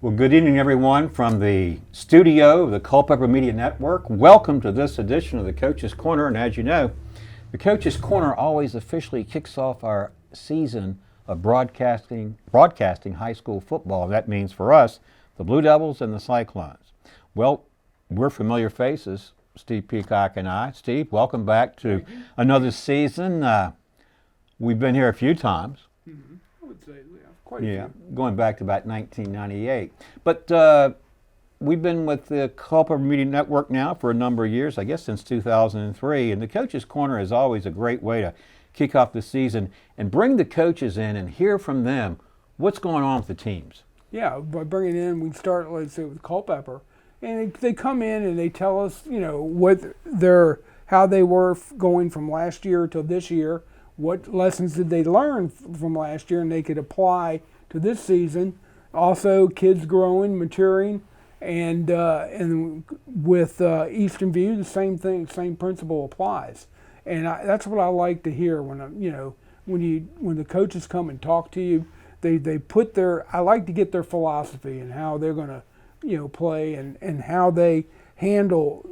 Well, good evening, everyone, from the studio of the Culpeper Media Network. Welcome to this edition of the Coach's Corner. And as you know, the Coach's Corner always officially kicks off our season of broadcasting high school football. That means for us, the Blue Devils and the Cyclones. Well, we're familiar faces, Steve Peacock and I. Steve, welcome back to another season. We've been here a few times. Mm-hmm. I would say, quite a few. Going back to about 1998. But we've been with the Culpeper Media Network now for a number of years, I guess since 2003. And the Coach's Corner is always a great way to kick off the season and bring the coaches in and hear from them what's going on with the teams. Yeah, by bringing in, we start, let's say, with Culpeper. And they come in and they tell us, how they were going from last year to this year. What lessons did they learn from last year and they could apply to this season? Also, kids growing, maturing, and with Eastern View, the same thing, same principle applies. And that's what I like to hear when the coaches come and talk to you. They put I like to get their philosophy and how they're going to play and how they handle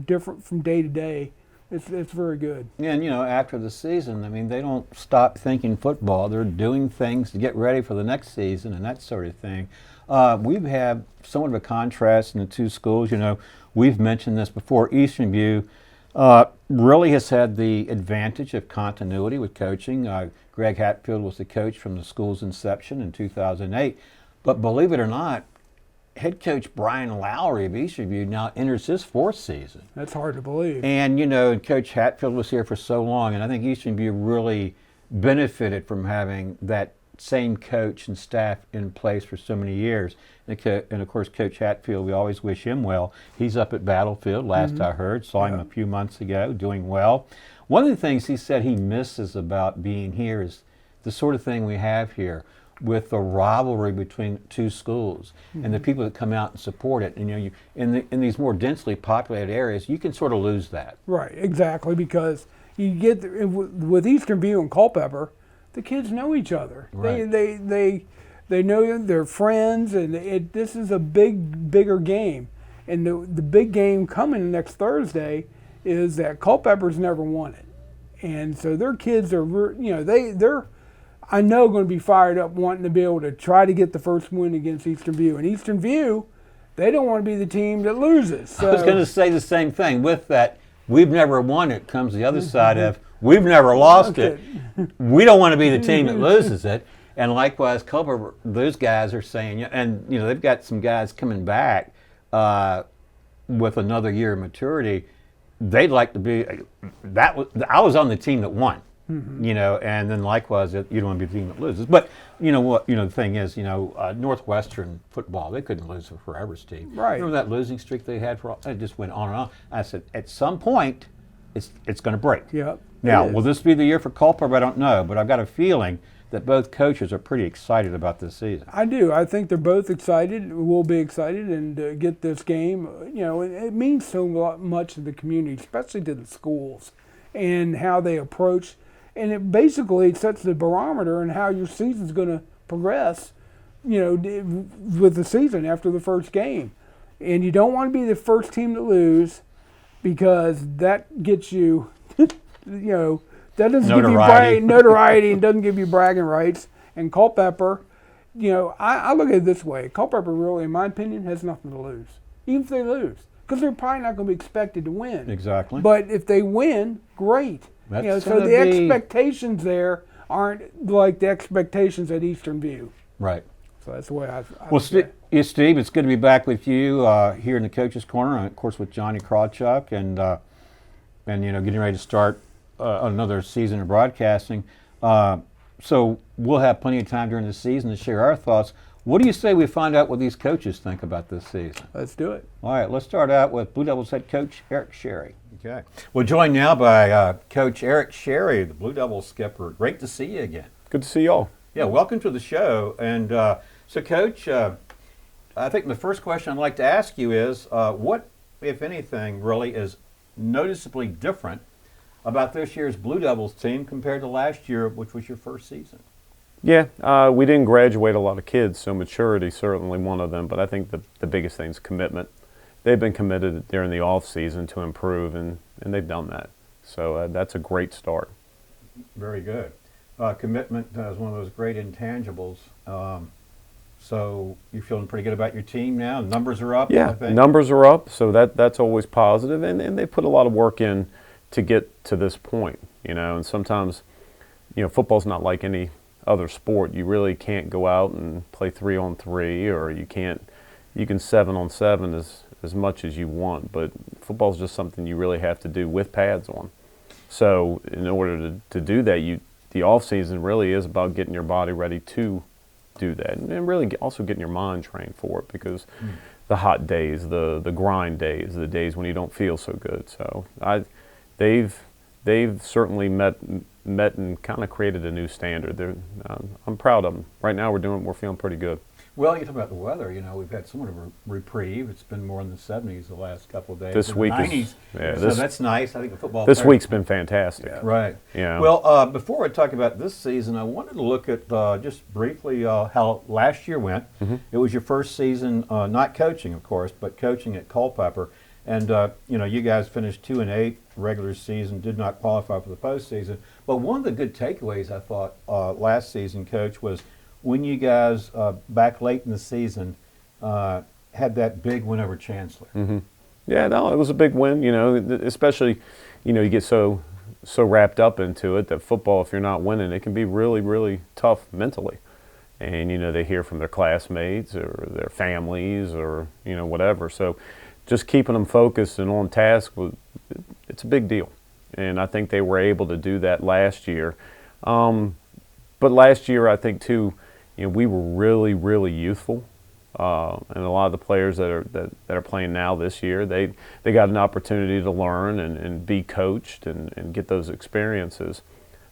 different from day to day. It's very good. And, after the season, I mean, they don't stop thinking football. They're doing things to get ready for the next season and that sort of thing. We've had somewhat of a contrast in the two schools. We've mentioned this before. Eastern View really has had the advantage of continuity with coaching. Greg Hatfield was the coach from the school's inception in 2008. But believe it or not, head coach Brian Lowry of Eastern View now enters his fourth season. That's hard to believe. And, Coach Hatfield was here for so long, and I think Eastern View really benefited from having that same coach and staff in place for so many years. And of course, Coach Hatfield, we always wish him well. He's up at Battlefield, last I heard. Saw him a few months ago, doing well. One of the things he said he misses about being here is the sort of thing we have here, with the rivalry between two schools and the people that come out and support it. And you in these more densely populated areas, you can sort of lose that. Right, exactly, because you get with Eastern View and Culpeper, the kids know each other. Right. They know they're friends, and this is a bigger game. And the big game coming next Thursday is that Culpeper's never won it, and so their kids are they're I know going to be fired up wanting to be able to try to get the first win against Eastern View. And Eastern View, they don't want to be the team that loses. So. I was going to say the same thing. With that, we've never won it comes the other side of, we've never lost it. We don't want to be the team that loses it. And likewise, Culpeper, those guys are saying, and they've got some guys coming back with another year of maturity. They'd like to be, I was on the team that won. And then likewise, you don't want to be the team that loses. But the thing is, Northwestern football, they couldn't lose for forever, Steve. Right. Remember that losing streak they had it just went on and on. I said, at some point, it's going to break. Yep. Now, will this be the year for Culpeper? I don't know, but I've got a feeling that both coaches are pretty excited about this season. I do. I think they're both excited. We'll be excited and get this game. It means so much to the community, especially to the schools, and how they approach. And it basically sets the barometer and how your season's going to progress, with the season after the first game. And you don't want to be the first team to lose, because that gets you, that doesn't notoriety. Give you notoriety and doesn't give you bragging rights. And Culpeper, I look at it this way. Culpeper really, in my opinion, has nothing to lose, even if they lose, because they're probably not going to be expected to win. Exactly. But if they win, great. So the expectations there aren't like the expectations at Eastern View. Right. So that's the way I Well, Steve, it's good to be back with you here in the Coach's Corner, and of course with Johnny Krawchuk, and getting ready to start another season of broadcasting. So we'll have plenty of time during the season to share our thoughts. What do you say we find out what these coaches think about this season? Let's do it. All right, let's start out with Blue Devils head coach Eric Sherry. Okay. We're joined now by Coach Eric Sherry, the Blue Devils skipper. Great to see you again. Good to see y'all. Yeah, welcome to the show. And so, Coach, I think the first question I'd like to ask you is, what, if anything, really is noticeably different about this year's Blue Devils team compared to last year, which was your first season? Yeah, we didn't graduate a lot of kids, so maturity certainly one of them. But I think the biggest thing is commitment. They've been committed during the off season to improve, and they've done that. So that's a great start. Very good. Commitment is one of those great intangibles. So you're feeling pretty good about your team now? Numbers are up, I Yeah, think. numbers are up, so that's always positive, and they put a lot of work in to get to this point, and sometimes, football's not like any other sport. You really can't go out and play 3-on-3, or you can 7-on-7 as much as you want, but football's just something you really have to do with pads on. So in order to do that, the off season really is about getting your body ready to do that, and really also getting your mind trained for it, because the hot days, the grind days, the days when you don't feel so good. So they've certainly met and kind of created a new standard. I'm proud of them. Right now we're feeling pretty good. Well, you talk about the weather. We've had somewhat of a reprieve. It's been more in the 70s the last couple of days. This week 90s. So that's nice. I think the football. This week's been fantastic. Yeah. Right. Yeah. Well, before I talk about this season, I wanted to look at just briefly how last year went. Mm-hmm. It was your first season, not coaching, of course, but coaching at Culpeper. And you guys finished 2-8 regular season, did not qualify for the postseason. But one of the good takeaways I thought last season, Coach, was when you guys back late in the season had that big win over Chancellor. Mm-hmm. Yeah, no, it was a big win. Especially, you get so wrapped up into it that football, if you're not winning, it can be really, really tough mentally. And they hear from their classmates or their families or whatever. So just keeping them focused and on task, it's a big deal. And I think they were able to do that last year. But last year, I think too, we were really, really youthful, and a lot of the players that are playing now this year, they got an opportunity to learn and be coached and get those experiences.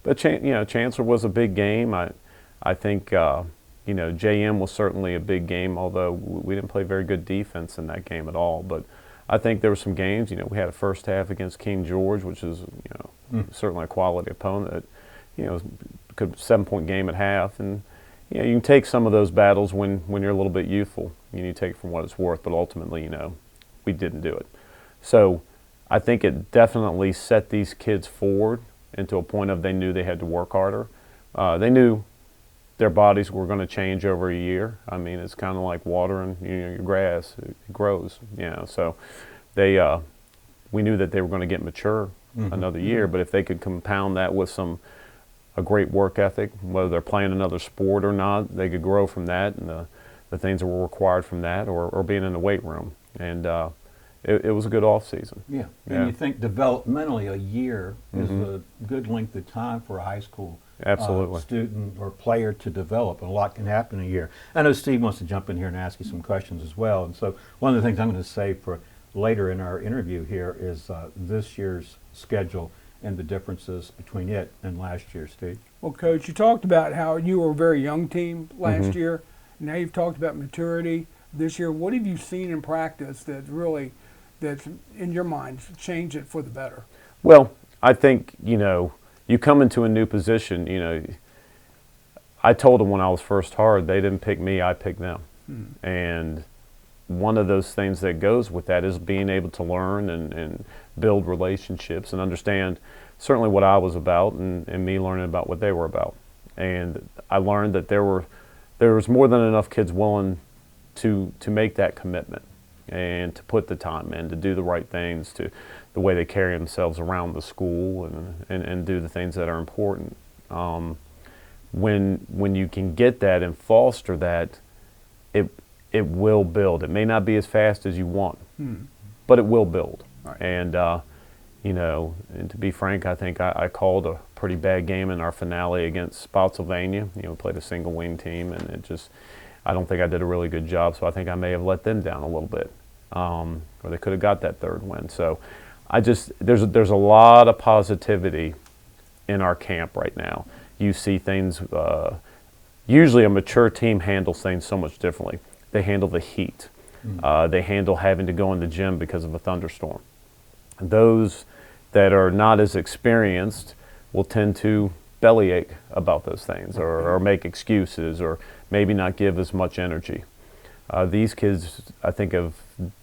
But Chancellor was a big game. I think JM was certainly a big game, although we didn't play very good defense in that game at all. But I think there were some games. We had a first half against King George, which is certainly a quality opponent. Could 7-point game at half, and you can take some of those battles when you're a little bit youthful. You take it from what it's worth, but ultimately, we didn't do it. So I think it definitely set these kids forward into a point of they knew they had to work harder. They knew their bodies were going to change over a year. I mean, it's kind of like watering your grass; it grows. So we knew that they were going to get mature another year. But if they could compound that with a great work ethic, whether they're playing another sport or not, they could grow from that and the things that were required from that, or being in the weight room. And it was a good off season. Yeah. And you think developmentally a year is a good length of time for a high school student or player to develop, and a lot can happen in a year. I know Steve wants to jump in here and ask you some questions as well. And so one of the things I'm going to say for later in our interview here is this year's schedule and the differences between it and last year, Steve. Well, Coach, you talked about how you were a very young team last year. Now you've talked about maturity this year. What have you seen in practice that's in your mind changed it for the better? Well, I think, you come into a new position, I told them when I was first hired, they didn't pick me, I picked them. And one of those things that goes with that is being able to learn and build relationships and understand certainly what I was about, and me learning about what they were about. And I learned that there was more than enough kids willing to make that commitment and to put the time in, to do the right things, to the way they carry themselves around the school and do the things that are important. When you can get that and foster that, it will build. It may not be as fast as you want, but it will build. Right. And and to be frank, I think I called a pretty bad game in our finale against Spotsylvania. We played a single wing team, and I don't think I did a really good job. So I think I may have let them down a little bit, or they could have got that third win. So there's a lot of positivity in our camp right now. You see things. Usually, a mature team handles things so much differently. They handle the heat. They handle having to go in the gym because of a thunderstorm. Those that are not as experienced will tend to bellyache about those things, or make excuses, or maybe not give as much energy. These kids, I think, have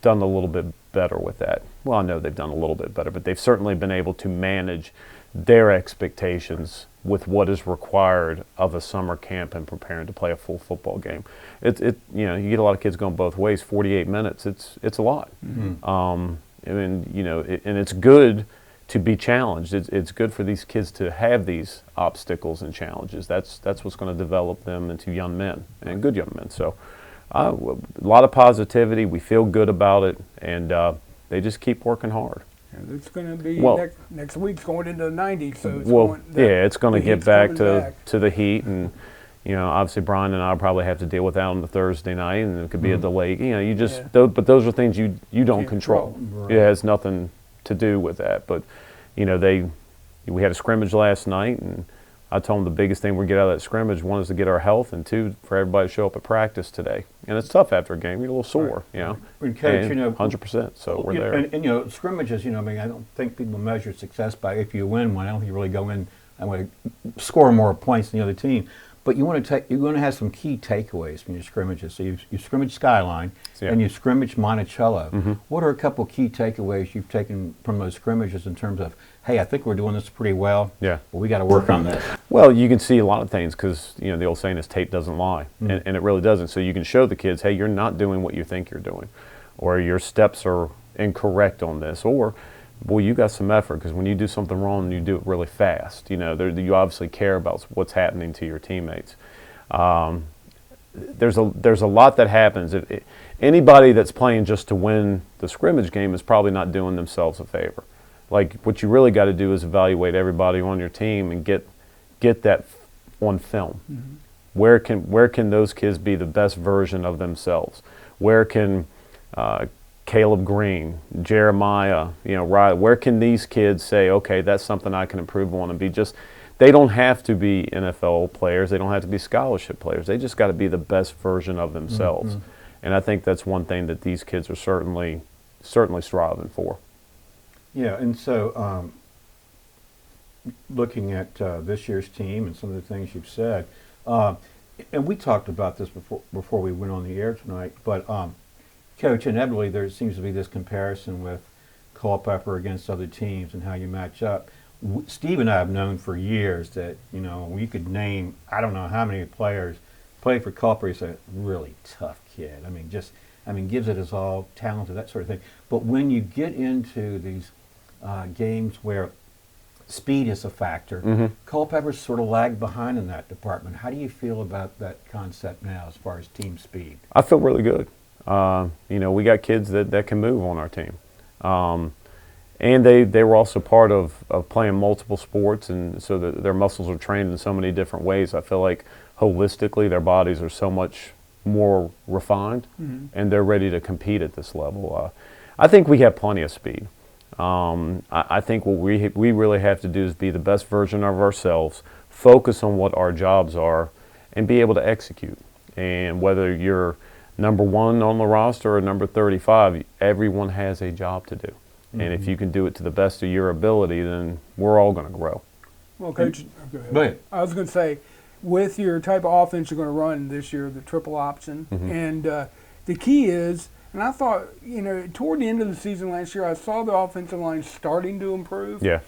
done a little bit better with that. Well, I know they've done a little bit better, but they've certainly been able to manage their expectations with what is required of a summer camp and preparing to play a full football game. You get a lot of kids going both ways. 48 minutes, it's a lot. And it's good to be challenged. It's good for these kids to have these obstacles and challenges. That's what's going to develop them into young men, and good young men. So a lot of positivity. We feel good about it, and they just keep working hard. And it's going to be next week's going into the 90s. So it's going to get back to the heat, and obviously Brian and I will probably have to deal with that on the Thursday night, and it could be a delay. But those are things you don't control. Right. It has nothing to do with that. But we had a scrimmage last night, and I told them the biggest thing we get out of that scrimmage, one is to get our health, and two, for everybody to show up at practice today. And it's tough after a game. You're a little sore, And Coach, 100%. So we're there. And scrimmages, I don't think people measure success by if you win one. I don't think you really go in and want to score more points than the other team. But you're going to have some key takeaways from your scrimmages. So you scrimmage Skyline, and you scrimmage Monticello. What are a couple key takeaways you've taken from those scrimmages in terms of, hey, I think we're doing this pretty well, but we got to work on that? Well, you can see a lot of things because the old saying is tape doesn't lie, and it really doesn't. So you can show the kids, hey, you're not doing what you think you're doing, or your steps are incorrect on this, or boy, you got some effort, because when you do something wrong, you do it really fast. You obviously care about what's happening to your teammates. There's a lot that happens. Anybody that's playing just to win the scrimmage game is probably not doing themselves a favor. Like, what you really got to do is evaluate everybody on your team and get that on film. Where can those kids be the best version of themselves? Where can Caleb Green, Jeremiah, Riley, where can these kids say, okay, that's something I can improve on and be just, they don't have to be NFL players, they don't have to be scholarship players, they just got to be the best version of themselves. And I think that's one thing that these kids are certainly striving for. Yeah, and so looking at this year's team and some of the things you've said, and we talked about this before we went on the air tonight, but Coach, inevitably there seems to be this comparison with Culpeper against other teams and how you match up. Steve and I have known for years that, we could name, I don't know how many players played for Culpeper. He's a really tough kid. Gives it his all, talented, that sort of thing. But when you get into these games where speed is a factor, Culpeper's sort of lagged behind in that department. How do you feel about that concept now as far as team speed? I feel really good. We got kids that can move on our team. And they were also part of playing multiple sports, and so that their muscles are trained in so many different ways. I feel like holistically their bodies are so much more refined, and they're ready to compete at this level. I think we have plenty of speed. I think what we really have to do is be the best version of ourselves, focus on what our jobs are, and be able to execute. And whether you're number 1 on the roster or number 35, everyone has a job to do. And if you can do it to the best of your ability, then we're all going to grow. Well, Coach, go ahead. I was going to say, with your type of offense you're going to run this year, the triple option, and the key is, and I thought, toward the end of the season last year, I saw the offensive line starting to improve. Yeah.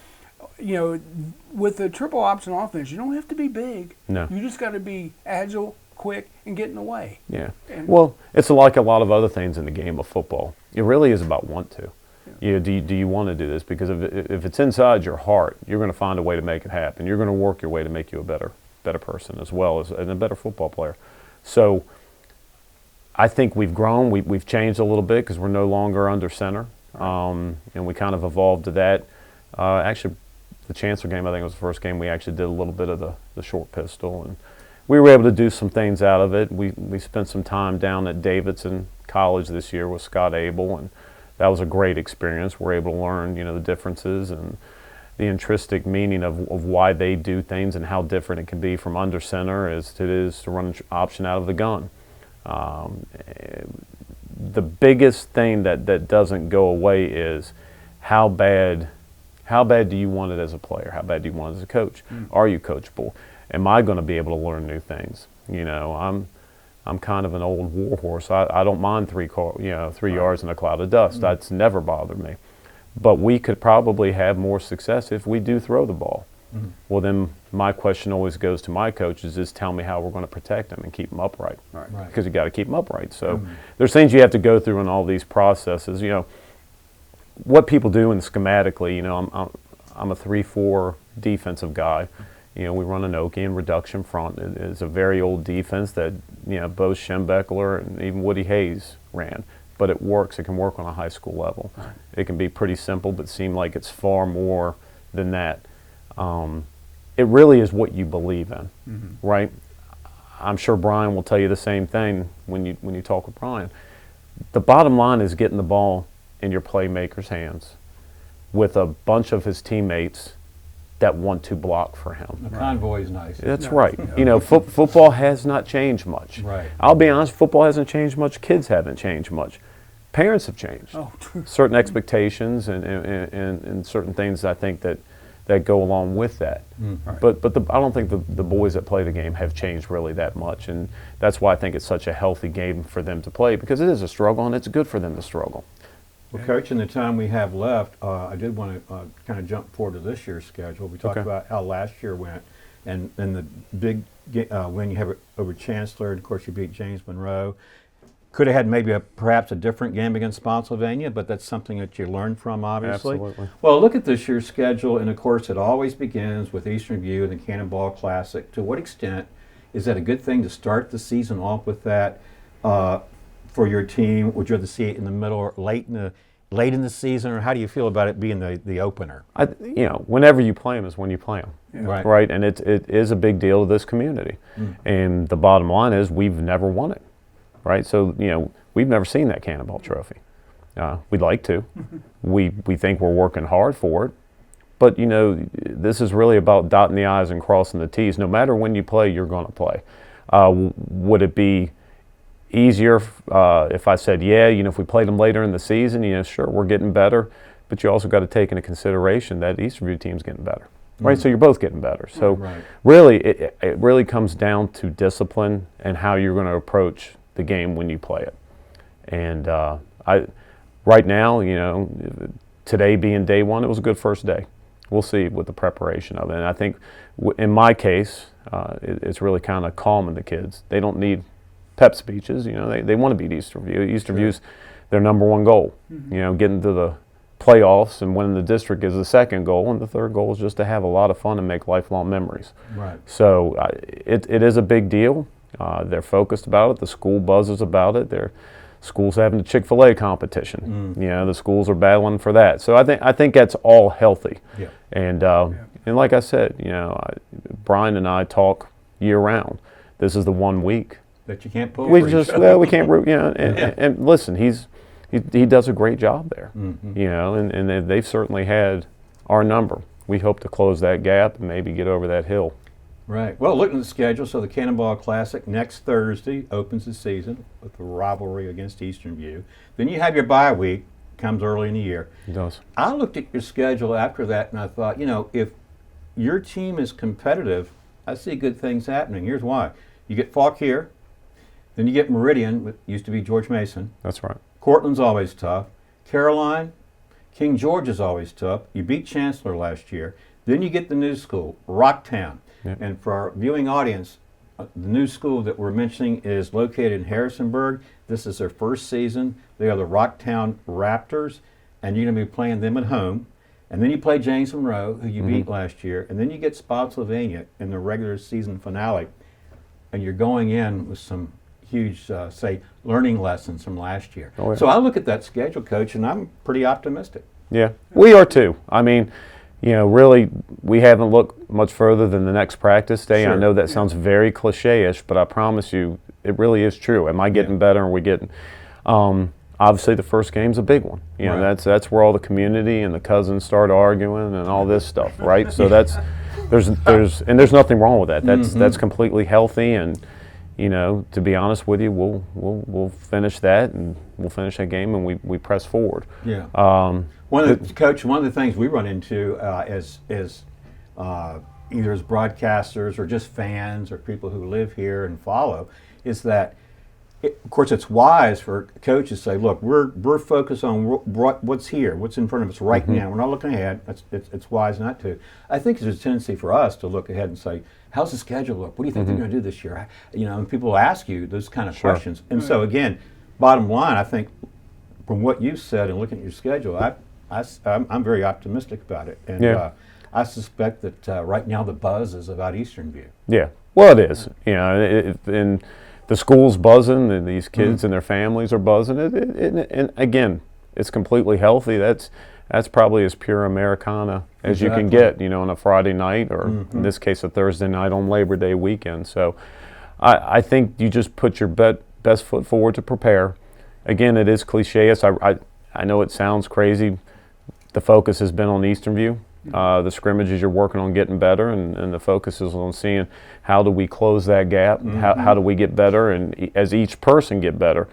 With the triple option offense, you don't have to be big. No. You just got to be agile, quick, and get in the way. Yeah. Well, it's like a lot of other things in the game of football. It really is about want to. Do you want to do this? Because if it's inside your heart, you're going to find a way to make it happen. You're going to work your way to make you a better person as well as and a better football player. So I think we've grown. We've changed a little bit because we're no longer under center, and we kind of evolved to that. Actually, the Chancellor game, I think, was the first game we actually did a little bit of the short pistol, and we were able to do some things out of it. We spent some time down at Davidson College this year with Scott Abel, and that was a great experience. We're able to learn, the differences and the intrinsic meaning of why they do things and how different it can be from under center as it is to run an option out of the gun. The biggest thing that doesn't go away is how How bad do you want it as a player? How bad do you want it as a coach? Are you coachable? Am I going to be able to learn new things? You know, I'm kind of an old war horse. I don't mind 3 yards in a cloud of dust. That's never bothered me. But we could probably have more success if we do throw the ball. Well, then my question always goes to my coaches is tell me how we're going to protect them and keep them upright. Right. Because you got to keep them upright. So there's things you have to go through in all these processes. You know, what people do in schematically, you know, I'm a 3-4 defensive guy. You know, we run an Okie and reduction front. It's a very old defense that, you know, both Schembeckler and even Woody Hayes ran. But it works. It can work on a high school level. Right. It can be pretty simple, but seem like it's far more than that. It really is what you believe in, right? I'm sure Brian will tell you the same thing when you talk with Brian. The bottom line is getting the ball in your playmaker's hands with a bunch of his teammates that want to block for him. The convoy is nice. That's right. You know, football has not changed much. Right. I'll be honest, football hasn't changed much. Kids haven't changed much. Parents have changed. Oh. Certain expectations and certain things I think that go along with that. Right. But I don't think the boys that play the game have changed really that much, and that's why I think it's such a healthy game for them to play, because it is a struggle and it's good for them to struggle. Well, Coach, in the time we have left, I did want to kind of jump forward to this year's schedule. We talked about how last year went, and the big win you have over Chancellor, and of course you beat James Monroe. Could have had maybe perhaps a different game against Spotsylvania, but that's something that you learn from, obviously. Absolutely. Well, look at this year's schedule, and of course it always begins with Eastern View and the Cannonball Classic. To what extent is that a good thing to start the season off with that for your team? Would you rather see it in the middle or late in the season, or how do you feel about it being the opener? You know, whenever you play them is when you play them. Yeah. Right? And it is a big deal to this community. And the bottom line is we've never won it. Right, so you know we've never seen that Cannonball Trophy. We'd like to. We think we're working hard for it, but you know this is really about dotting the I's and crossing the T's. No matter when you play, you're going to play. Would it be easier if I said, yeah, you know, if we played them later in the season, you know, sure, we're getting better, but you also got to take into consideration that Eastern View team's getting better. Right, so you're both getting better. So really, it really comes down to discipline and how you're going to approach the game when you play it. And right now, you know, today being day one, it was a good first day. We'll see with the preparation of it. And I think in my case, it's really kind of calming the kids. They don't need pep speeches. You know, they want to beat Eastern View. Eastern View's their number one goal. You know, getting to the playoffs and winning the district is the second goal, and the third goal is just to have a lot of fun and make lifelong memories. Right. So it is a big deal. They're focused about it. The school buzzes about it. Their schools having a Chick-fil-A competition. You know, the schools are battling for that. So I think that's all healthy. Yeah. And like I said, you know, Brian and I talk year round. This is the 1 week that you can't pull. We can't root. You know, and listen, he does a great job there. You know, and they've certainly had our number. We hope to close that gap and maybe get over that hill. Right. Well, looking at the schedule, so the Cannonball Classic next Thursday opens the season with the rivalry against Eastern View. Then you have your bye week, comes early in the year. It does. I looked at your schedule after that and I thought, you know, if your team is competitive, I see good things happening. Here's why. You get Fauquier, then you get Meridian, which used to be George Mason. That's right. Cortland's always tough. Caroline, King George is always tough. You beat Chancellor last year. Then you get the new school, Rocktown. Yep. And for our viewing audience, the new school that we're mentioning is located in Harrisonburg. This is their first season. They are the Rocktown Raptors, and you're going to be playing them at home. And then you play James Monroe, who you beat last year, and then you get Spotsylvania in the regular season finale. And you're going in with some huge, learning lessons from last year. Oh, yeah. So I look at that schedule, Coach, and I'm pretty optimistic. Yeah, we are too. I mean, you know, really, we haven't looked much further than the next practice day. Sure. I know that sounds very cliche-ish, but I promise you, it really is true. Am I getting better? Are we getting? Obviously, the first game's a big one. You know, that's where all the community and the cousins start arguing and all this stuff, right? So there's nothing wrong with that. That's completely healthy, and you know, to be honest with you, we'll finish that and we'll finish that game and we press forward. Yeah. Coach, one of the things we run into either as broadcasters or just fans or people who live here and follow is that, of course, it's wise for coaches to say, look, we're focused on what's here, what's in front of us right now. We're not looking ahead. It's wise not to. I think there's a tendency for us to look ahead and say, how's the schedule look? What do you think they're going to do this year? And people ask you those kind of questions. And so, again, bottom line, I think from what you've said and looking at your schedule, I'm very optimistic about it. And I suspect that right now the buzz is about Eastern View. Yeah, well, it is. And the school's buzzing, and these kids and their families are buzzing. And again, it's completely healthy. That's probably as pure Americana as you can get, on a Friday night, or in this case, a Thursday night on Labor Day weekend. So I think you just put your best foot forward to prepare. Again, it is cliche. I know it sounds crazy. The focus has been on Eastern View. The scrimmages you're working on getting better, and the focus is on seeing how do we close that gap, how do we get better, and as each person get better.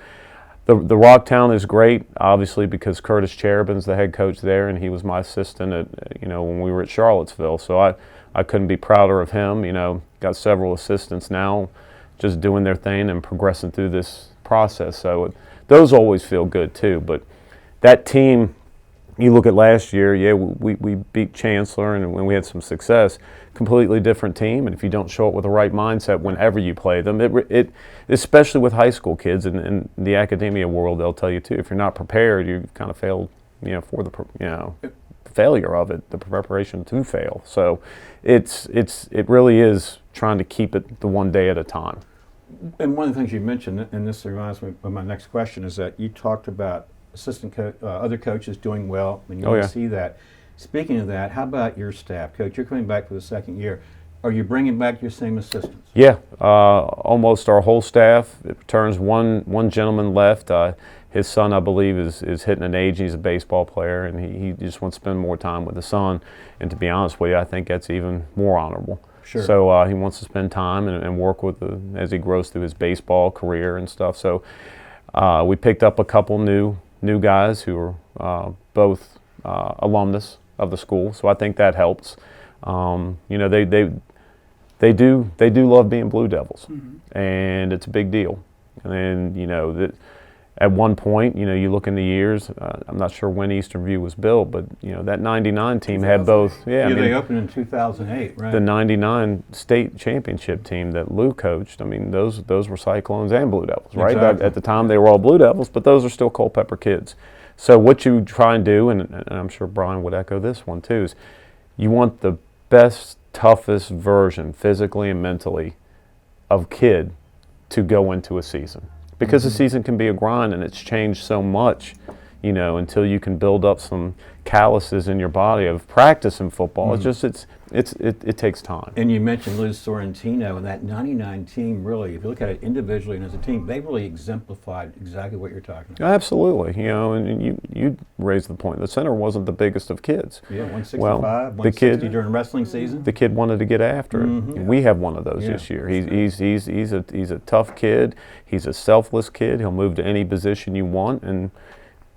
The Rocktown is great, obviously, because Curtis Cherubin's the head coach there, and he was my assistant at when we were at Charlottesville. So I couldn't be prouder of him. Got several assistants now, just doing their thing and progressing through this process. So those always feel good too. But that team. You look at last year, we beat Chancellor, and when we had some success, completely different team. And if you don't show up with the right mindset whenever you play them, it especially with high school kids and in the academia world, they'll tell you too. If you're not prepared, you've kind of failed, for the failure of it, the preparation to fail. So it really is trying to keep it the one day at a time. And one of the things you mentioned, and this reminds me of my next question, is that you talked about other coaches doing well, and you want to see that. Speaking of that, how about your staff, Coach? You're coming back for the second year. Are you bringing back your same assistants? Yeah, almost our whole staff. It returns. One gentleman left. His son, I believe, is hitting an age. He's a baseball player, and he just wants to spend more time with his son. And to be honest with you, I think that's even more honorable. Sure. So he wants to spend time and work with as he grows through his baseball career and stuff. So we picked up a couple new guys who are both alumnus of the school, so I think that helps. They do love being Blue Devils, and it's a big deal. And at one point, you look in the years. I'm not sure when Eastern View was built, but that '99 team had both. They opened in 2008, right? The '99 state championship team that Lou coached. Those were Cyclones and Blue Devils, right? Exactly. At the time, they were all Blue Devils, but those are still Culpeper kids. So what you try and do, and I'm sure Brian would echo this one too, is you want the best, toughest version, physically and mentally, of kid to go into a season. Because the season can be a grind, and it's changed so much, until you can build up some calluses in your body of practice in football. It takes time. And you mentioned Liz Sorrentino, and that '99 team really, if you look at it individually and as a team, they really exemplified exactly what you're talking about. Absolutely, and you raised the point. The center wasn't the biggest of kids. Yeah, 165, well, 160 during wrestling season. The kid wanted to get after it. We have one of those this year. He's a tough kid. He's a selfless kid. He'll move to any position you want, and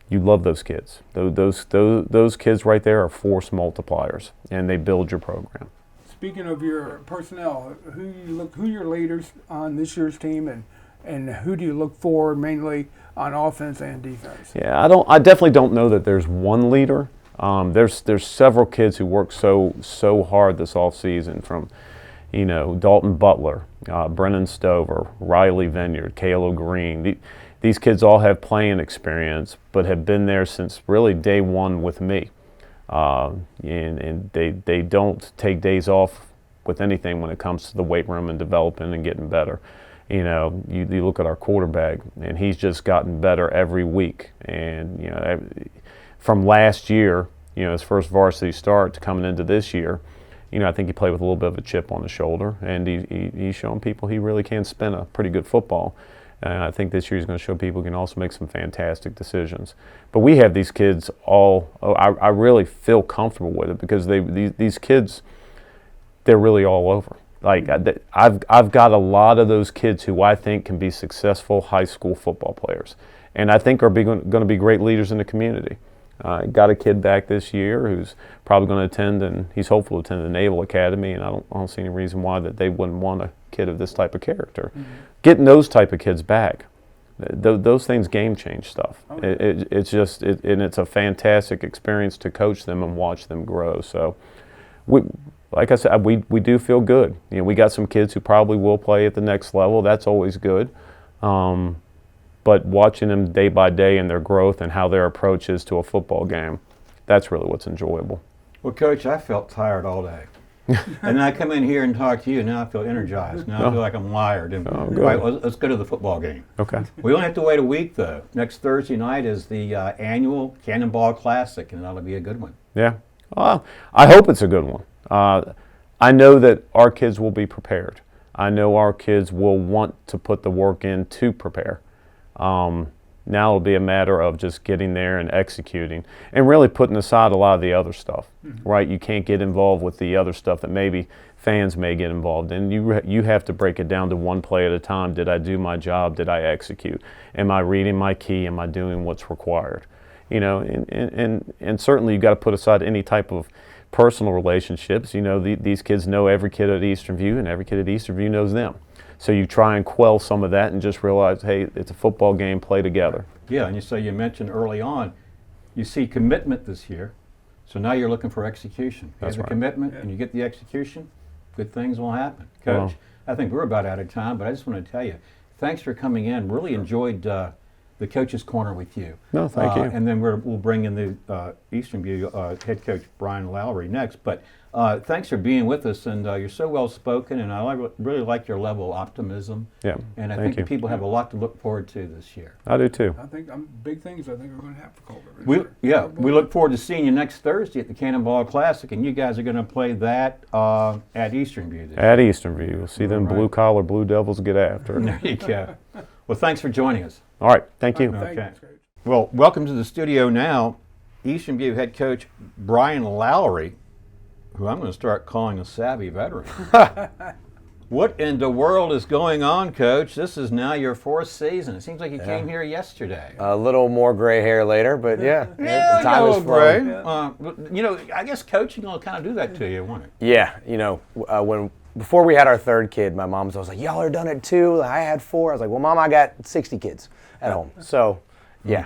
you love those kids. Those kids right there are force multipliers, and they build your program. Speaking of your personnel, who are your leaders on this year's team, and who do you look for mainly on offense and defense? Yeah, I definitely don't know that there's one leader. There's several kids who work so hard this off season, from Dalton Butler, Brennan Stover, Riley Vineyard, Kalo Green. These kids all have playing experience, but have been there since really day one with me. And they don't take days off with anything when it comes to the weight room and developing and getting better. You look at our quarterback, and he's just gotten better every week. And from last year, his first varsity start to coming into this year, I think he played with a little bit of a chip on his shoulder, and he's showing people he really can spin a pretty good football. I think this year he's going to show people he can also make some fantastic decisions. But we have these kids all. I really feel comfortable with it, because these kids, they're really all over. Like I've got a lot of those kids who I think can be successful high school football players, and I think are going to be great leaders in the community. Got a kid back this year who's probably going to attend, and he's hopeful to attend the Naval Academy, and I don't see any reason why that they wouldn't want a kid of this type of character. Getting those type of kids back, those things game change stuff. It's just, and it's a fantastic experience to coach them and watch them grow. So, like I said, we do feel good. We got some kids who probably will play at the next level. That's always good. But watching them day by day and their growth and how their approach is to a football game, that's really what's enjoyable. Well, Coach, I felt tired all day. And then I come in here and talk to you, and now I feel energized. Now I feel like I'm wired. And good. right, let's go to the football game. Okay. We only have to wait a week, though. Next Thursday night is the annual Cannonball Classic, and that'll be a good one. Yeah. Well, I hope it's a good one. I know that our kids will be prepared. I know our kids will want to put the work in to prepare. Now it'll be a matter of just getting there and executing and really putting aside a lot of the other stuff, right? You can't get involved with the other stuff that maybe fans may get involved in. You have to break it down to one play at a time. Did I do my job? Did I execute? Am I reading my key? Am I doing what's required? And certainly you've got to put aside any type of personal relationships. These kids know every kid at Eastern View, and every kid at Eastern View knows them. So you try and quell some of that and just realize, hey, it's a football game, play together. Yeah, and you mentioned early on, you see commitment this year, so now you're looking for execution. You have the commitment and you get the execution, good things will happen. Coach, I think we're about out of time, but I just want to tell you, thanks for coming in. Really enjoyed the Coach's Corner with you. No, thank you. And then we'll bring in the Eastern View head coach Brian Lowry next. But thanks for being with us, and you're so well spoken, and I really like your level of optimism. Yeah, and I think the people have a lot to look forward to this year. I do too. I think big things I think we're going to have for Culpeper. We look forward to seeing you next Thursday at the Cannonball Classic, and you guys are going to play that at Eastern View this year. At Eastern View. You'll see them blue-collar Blue Devils get after it. There you go. Well, thanks for joining us. All right, thank you. Okay. Well, welcome to the studio now, Eastern View head coach Brian Lowry, who I'm going to start calling a savvy veteran. What in the world is going on, Coach? This is now your fourth season. It seems like you came here yesterday. A little more gray hair later, but yeah, Yeah, time is gray. flown. I guess coaching will kind of do that to you, won't it? Yeah, before we had our third kid, my mom's always like, "Y'all are done at 2. I had 4. I was like, "Well, Mom, I got 60 kids at home." So, yeah,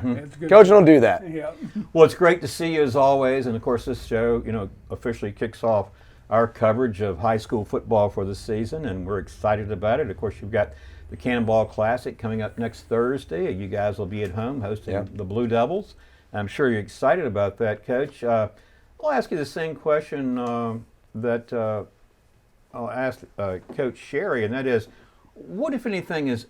coaching will do that. Yeah. Well, it's great to see you as always, and of course, this show, officially kicks off our coverage of high school football for the season, and we're excited about it. Of course, you've got the Cannonball Classic coming up next Thursday. You guys will be at home hosting the Blue Devils. I'm sure you're excited about that, Coach. I'll ask you the same question that I'll ask Coach Sherry, and that is, what, if anything, is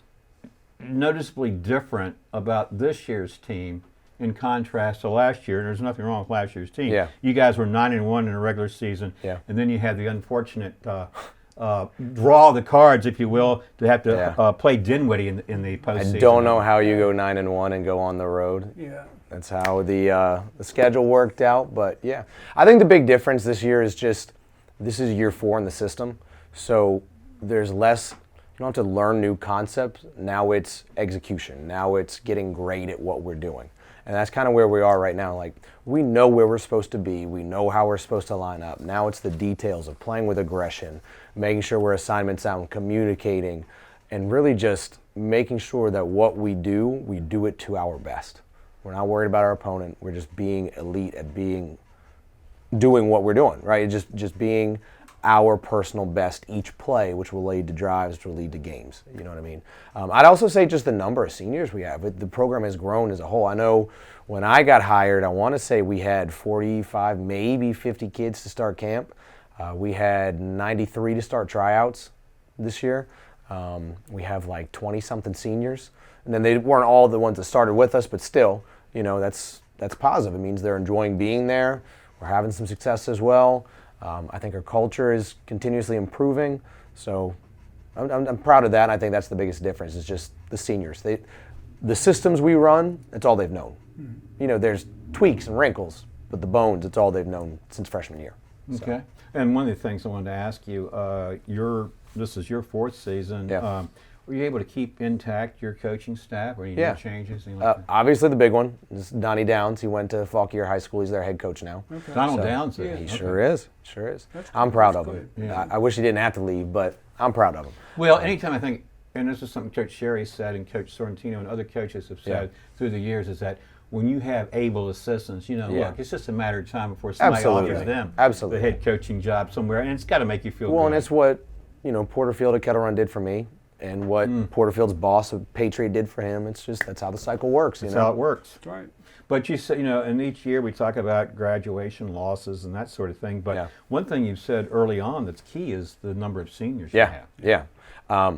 noticeably different about this year's team in contrast to last year? And there's nothing wrong with last year's team. Yeah. You guys were 9-1 in the regular season, Yeah. and then you had the unfortunate draw the cards, if you will, to have to play Dinwiddie in the postseason. I don't know how you go 9-1 and go on the road. Yeah. That's how the schedule worked out. But yeah, I think the big difference this year is just this is year 4 in the system, so there's less. You don't have to learn new concepts. Now it's execution. Now it's getting great at what we're doing. And that's kind of where we are right now. Like, we know where we're supposed to be. We know how we're supposed to line up. Now it's the details of playing with aggression, making sure we're assignment sound, communicating, and really just making sure that what we do it to our best. We're not worried about our opponent. We're just being elite at doing what we're doing, right? Just being our personal best each play, which will lead to drives, which will lead to games. You know what I mean? I'd also say just the number of seniors we have. The program has grown as a whole. I know when I got hired, I want to say we had 45, maybe 50 kids to start camp. We had 93 to start tryouts this year. We have like 20-something seniors. And then they weren't all the ones that started with us, but still, that's positive. It means they're enjoying being there. We're having some success as well. I think our culture is continuously improving, so I'm proud of that, and I think that's the biggest difference is just the seniors. The systems we run, it's all they've known. There's tweaks and wrinkles, but the bones, it's all they've known since freshman year. Okay. And one of the things I wanted to ask you, this is your 4th season. Yeah. were you able to keep intact your coaching staff, or any Yeah. new changes? Anything like that? Obviously, the big one is Donnie Downs. He went to Fauquier High School. He's their head coach now. Donald So, Downs. yeah. He Okay. sure is. Sure is. That's I'm good. proud That's of him. good. Yeah. I wish he didn't have to leave, but I'm proud of him. Well, anytime I think, and this is something Coach Sherry said, and Coach Sorrentino and other coaches have said through the years, is that when you have able assistants, Yeah. look, it's just a matter of time before somebody offers them Absolutely. the head coaching job somewhere, and it's got to make you feel Well, good. and it's what Porterfield at Kettle Run did for me, and what Porterfield's boss of Patriot did for him. It's just that's how the cycle works. That's how it works. That's right. But you said, and each year we talk about graduation losses and that sort of thing. But Yeah. one thing you've said early on that's key is the number of seniors you Yeah, have. yeah.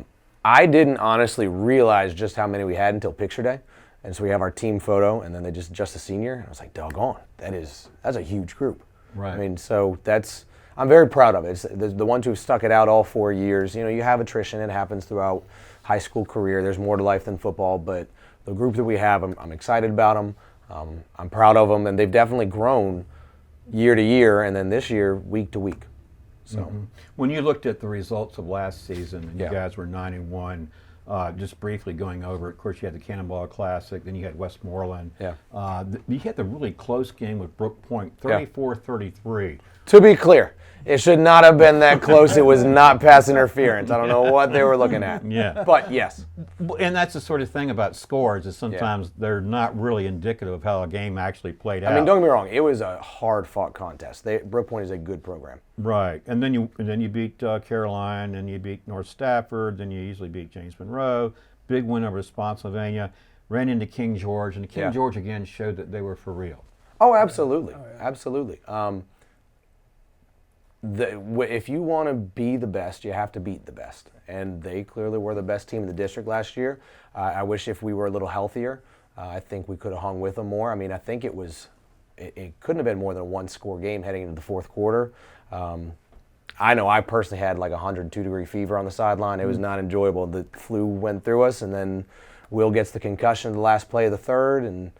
I didn't honestly realize just how many we had until picture day, and so we have our team photo, and then they just a senior. And I was like, doggone, that's a huge group. Right. I mean, so I'm very proud of it. It's the ones who've stuck it out all 4 years. You have attrition. It happens throughout high school career. There's more to life than football, but the group that we have, I'm excited about them. I'm proud of them, and they've definitely grown year to year, and then this year, week to week. So. When you looked at the results of last season, and Yeah. you guys were 9-1, just briefly going over it, of course you had the Cannonball Classic, then you had Westmoreland. Yeah. You had the really close game with Brook Point, Yeah. 34-33. To be clear, it should not have been that close. It was not pass interference. I don't know what they were looking at. Yeah. But yes. And that's the sort of thing about scores, is sometimes they're not really indicative of how a game actually played out. I mean, don't get me wrong. It was a hard-fought contest. Brook Point is a good program. Right, and then you beat Caroline, and you beat North Stafford, then you easily beat James Monroe. Big win over Spotsylvania. Ran into King George, and King Yeah. George again showed that they were for real. Oh, absolutely, absolutely. If you want to be the best, you have to beat the best, and they clearly were the best team in the district last year. I wish if we were a little healthier, I think we could have hung with them more. I mean, I think it couldn't have been more than a one-score game heading into the fourth quarter. I know I personally had like 102-degree fever on the sideline. It was not enjoyable. The flu went through us, and then Will gets the concussion the last play of the third, and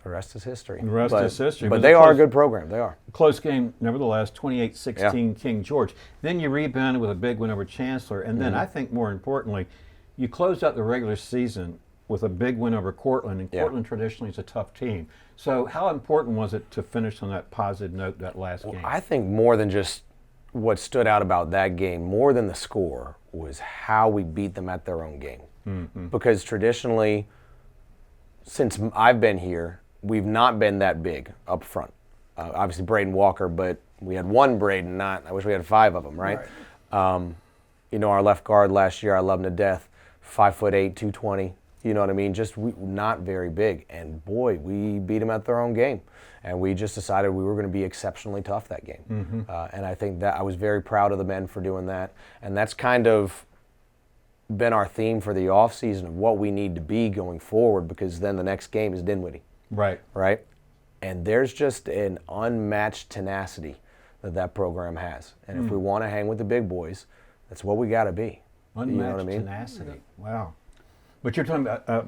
the rest is history. The rest is history. But they are a good program. They are. Close game, nevertheless, 28-16 King George. Then you rebounded with a big win over Chancellor, and then I think more importantly, you closed out the regular season with a big win over Cortland, and Cortland traditionally is a tough team. So how important was it to finish on that positive note that last game? I think more than just what stood out about that game, more than the score, was how we beat them at their own game. Because traditionally, since I've been here, we've not been that big up front. Obviously, Braden Walker, but we had one Braden, I wish we had 5 of them, right? Our left guard last year, I love him to death, 5'8", 220. You know what I mean? Just not very big. And boy, we beat them at their own game. And we just decided we were going to be exceptionally tough that game. And I think that I was very proud of the men for doing that. And that's kind of been our theme for the offseason of what we need to be going forward, because then the next game is Dinwiddie. Right. Right? And there's just an unmatched tenacity that program has. And if we want to hang with the big boys, that's what we got to be. Unmatched You know what I mean? tenacity. Wow. But you're talking about,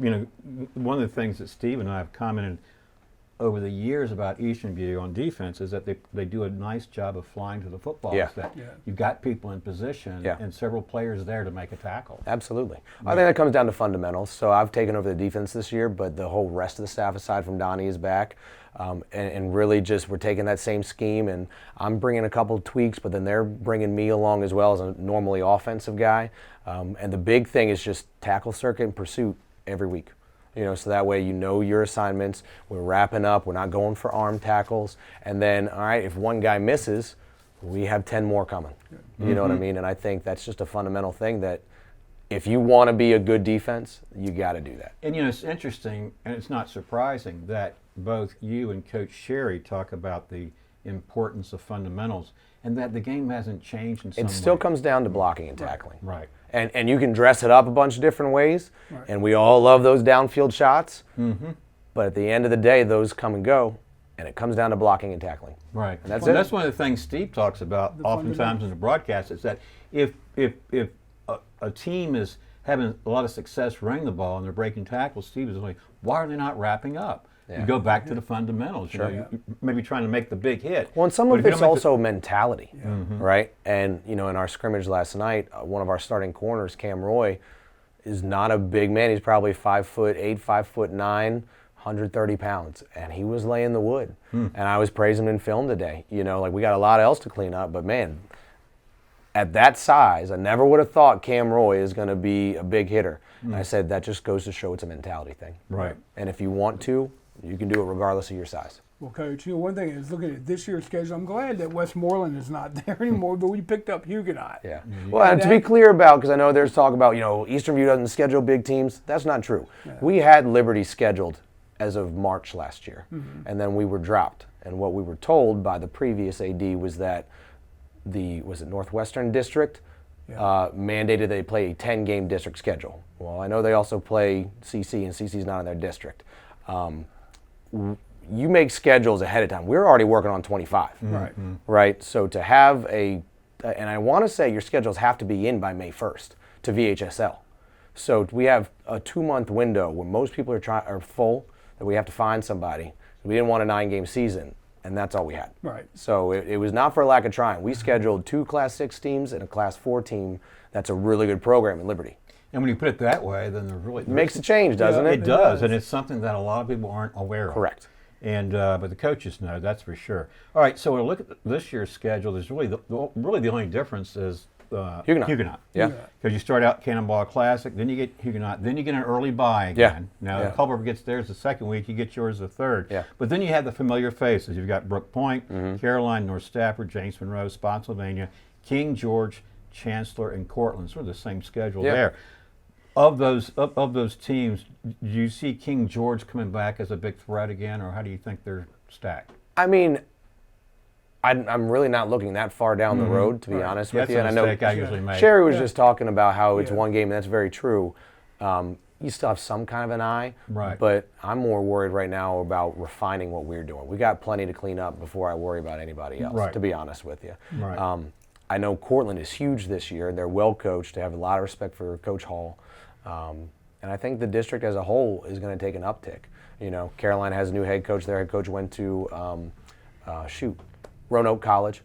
one of the things that Steve and I have commented over the years about Eastern View on defense is that they do a nice job of flying to the footballs. Yeah. That you've got people in position Yeah. and several players there to make a tackle. Absolutely. I think that comes down to fundamentals. So I've taken over the defense this year, but the whole rest of the staff, aside from Donnie, is back. And really just we're taking that same scheme, and I'm bringing a couple of tweaks, but then they're bringing me along as well as a normally offensive guy. And the big thing is just tackle circuit and pursuit every week. So that way your assignments, we're wrapping up, we're not going for arm tackles. And then, all right, if one guy misses, we have 10 more coming. You know what I mean? And I think that's just a fundamental thing that if you want to be a good defense, you got to do that. And it's interesting, and it's not surprising that both you and Coach Sherry talk about the importance of fundamentals, and that the game hasn't changed in some way. It still comes down to blocking and tackling. Right. And you can dress it up a bunch of different ways, and we all love those downfield shots. But at the end of the day, those come and go, and it comes down to blocking and tackling. Right. And that's Well, it. that's one of the things Steve talks about oftentimes in the broadcast, is that if a team is having a lot of success running the ball and they're breaking tackles, Steve is like, why are they not wrapping up? Yeah. You go back to the fundamentals. You maybe trying to make the big hit. Well, and some But of if you it's don't make also mentality, right? And, in our scrimmage last night, one of our starting corners, Cam Roy, is not a big man. He's probably 5'8", 5'9", 130 pounds, and he was laying the wood. And I was praising him in film today. You know, like we got a lot else to clean up, but man, at that size, I never would have thought Cam Roy is going to be a big hitter. And I said that just goes to show it's a mentality thing. Right. And if you want to, you can do it regardless of your size. Well, Coach, you know, one thing is looking at this year's schedule, I'm glad that Westmoreland is not there anymore, but we picked up Huguenot. Yeah. Well, and to be clear about, because I know there's talk about, you know, Eastern View doesn't schedule big teams. That's not true. Yeah. We had Liberty scheduled as of March last year, and then we were dropped. And what we were told by the previous AD was that was it Northwestern District mandated they play a 10-game district schedule. Well, I know they also play CC, and CC's not in their district. You make schedules ahead of time. We're already working on 25. Right. Right? So to have and I want to say your schedules have to be in by May 1st to VHSL. So we have a 2-month window when most people are full, that we have to find somebody. We didn't want a 9-game season, and that's all we had. Right. So it was not for a lack of trying. We scheduled 2 Class 6 teams and a Class 4 team. That's a really good program in Liberty. And when you put it that way, then it Makes a change, doesn't it it? does, and it's something that a lot of people aren't aware of. Correct. And but the coaches know, that's for sure. All right, so when we look at this year's schedule, there's really the only difference is Huguenot. Yeah. Because you start out Cannonball Classic, then you get Huguenot, then you get an early bye again. Now, Yeah. Culpeper gets theirs the second week, you get yours the third. Yeah. But then you have the familiar faces. You've got Brook Point, Caroline, North Stafford, James Monroe, Spotsylvania, King George, Chancellor, and Cortland. Sort of the same schedule there. Of those teams, do you see King George coming back as a big threat again, or how do you think they're stacked? I mean, I'm really not looking that far down the road, to be honest with That's you. a And I know mistake I usually make. Sherry was just talking about how it's one game, and that's very true. You still have some kind of an eye, Right. but I'm more worried right now about refining what we're doing. We got plenty to clean up before I worry about anybody else, Right. to be honest with you. Right. I know Cortland is huge this year. They're well coached. They have a lot of respect for Coach Hall. And I think the district as a whole is going to take an uptick. You know, Caroline has a new head coach. Their head coach went to, Roanoke College,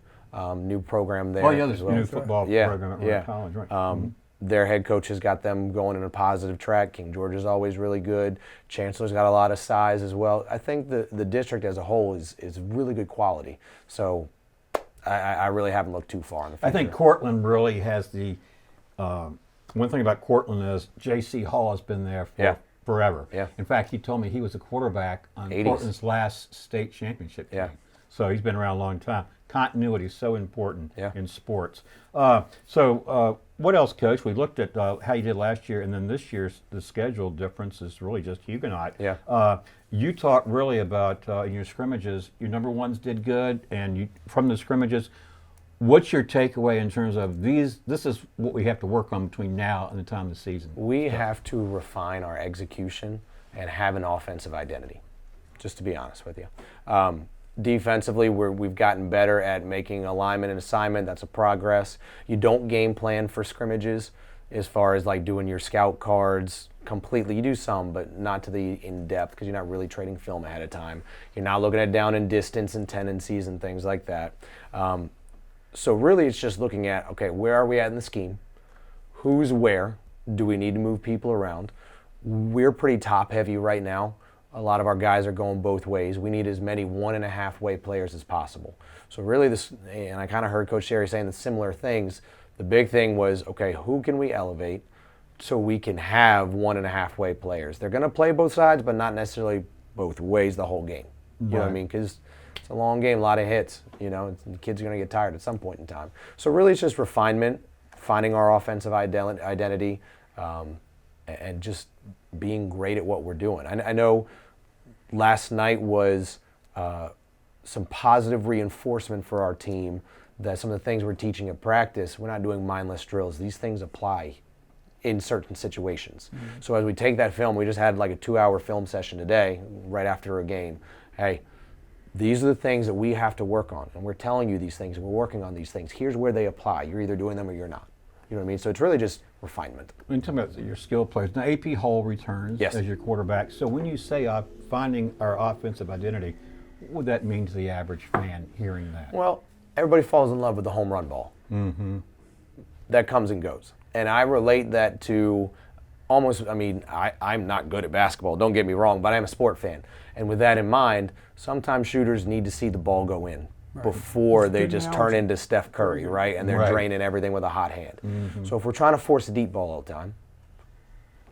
new program there. Oh, yeah, there's as a well. new football program at Roanoke College, right. Their head coach has got them going in a positive track. King George is always really good. Chancellor's got a lot of size as well. I think the district as a whole is really good quality. So I really haven't looked too far in the future. I think Cortland really has the one thing about Cortland is J.C. Hall has been there for forever. Yeah. In fact, he told me he was a quarterback on 80s. Cortland's last state championship team. Yeah. So he's been around a long time. Continuity is so important in sports. What else, Coach? We looked at how you did last year, and then this year's the schedule difference is really just Huguenot. Yeah. You talked really about in your scrimmages, your number ones did good, and from the scrimmages, what's your takeaway in terms of these? This is what we have to work on between now and the time of the season. We have to refine our execution and have an offensive identity, just to be honest with you. Defensively, we've gotten better at making alignment and assignment. That's a progress. You don't game plan for scrimmages as far as like doing your scout cards completely. You do some, but not to the in-depth because you're not really trading film ahead of time. You're not looking at down and distance and tendencies and things like that. So really it's just looking at, okay, where are we at in the scheme? Who's where? Do we need to move people around? We're pretty top-heavy right now. A lot of our guys are going both ways. We need as many 1.5-way players as possible. So really this, and I kind of heard Coach Sherry saying the similar things, the big thing was, okay, who can we elevate so we can have 1.5-way players? They're going to play both sides, but not necessarily both ways the whole game. You know what I mean? Because it's a long game, a lot of hits. You know, the kids are going to get tired at some point in time. So really it's just refinement, finding our offensive identity, and just being great at what we're doing. I know last night was some positive reinforcement for our team that some of the things we're teaching at practice, we're not doing mindless drills. These things apply in certain situations. Mm-hmm. So as we take that film, we just had like a 2-hour film session today, right after a game. Hey, these are the things that we have to work on, and we're telling you these things, and we're working on these things. Here's where they apply. You're either doing them or you're not. You know what I mean? So it's really just refinement. When you talk about your skill players, now AP Hall returns as your quarterback. So when you say finding our offensive identity, what would that mean to the average fan hearing that? Well, everybody falls in love with the home run ball. Mm-hmm. That comes and goes. And I relate that to almost, I mean, I'm not good at basketball, don't get me wrong, but I'm a sport fan. And with that in mind, sometimes shooters need to see the ball go in before they just turn into Steph Curry, right? And they're draining everything with a hot hand. So if we're trying to force a deep ball all the time,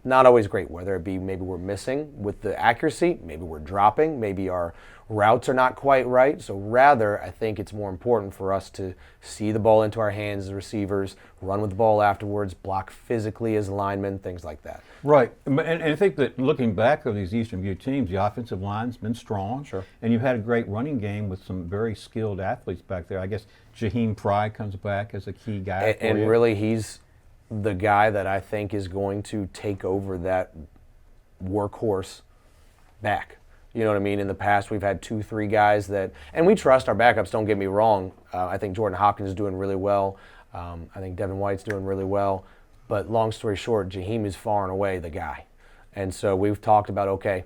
not always great, whether it be maybe we're missing with the accuracy, maybe we're dropping, maybe our routes are not quite right. So rather, I think it's more important for us to see the ball into our hands as receivers, run with the ball afterwards, block physically as linemen, things like that. Right, and I think that looking back over these Eastern View teams, the offensive line's been strong. Sure. And you've had a great running game with some very skilled athletes back there. I guess Jaheim Fry comes back as a key guy for And you. really, he's the guy that I think is going to take over that workhorse back. You know what I mean? In the past, we've had 2-3 guys that, and we trust our backups, don't get me wrong. I think Jordan Hopkins is doing really well. I think Devin White's doing really well. But long story short, Jaheim is far and away the guy. And so we've talked about, okay,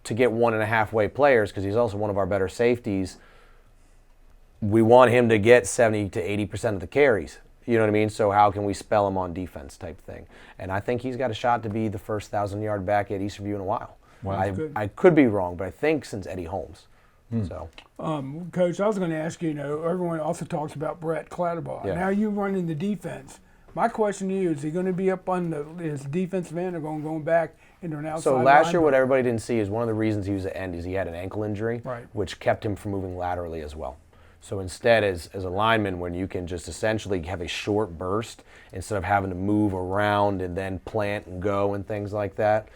to get 1.5-way players, because he's also one of our better safeties, we want him to get 70 to 80% of the carries. You know what I mean? So how can we spell him on defense type thing? And I think he's got a shot to be the first 1,000-yard back at Eastern View in a while. Wow. I could be wrong, but I think since Eddie Holmes. So, Coach, I was going to ask you, everyone also talks about Brett Clatterbaugh. Yeah. Now you running the defense. My question to you, is he going to be up on his defensive end or going back into an outside so last year, linebacker? what everybody didn't see is one of the reasons he was at end is he had an ankle injury, Right. which kept him from moving laterally as well. So instead, as a lineman, when you can just essentially have a short burst instead of having to move around and then plant and go and things like that,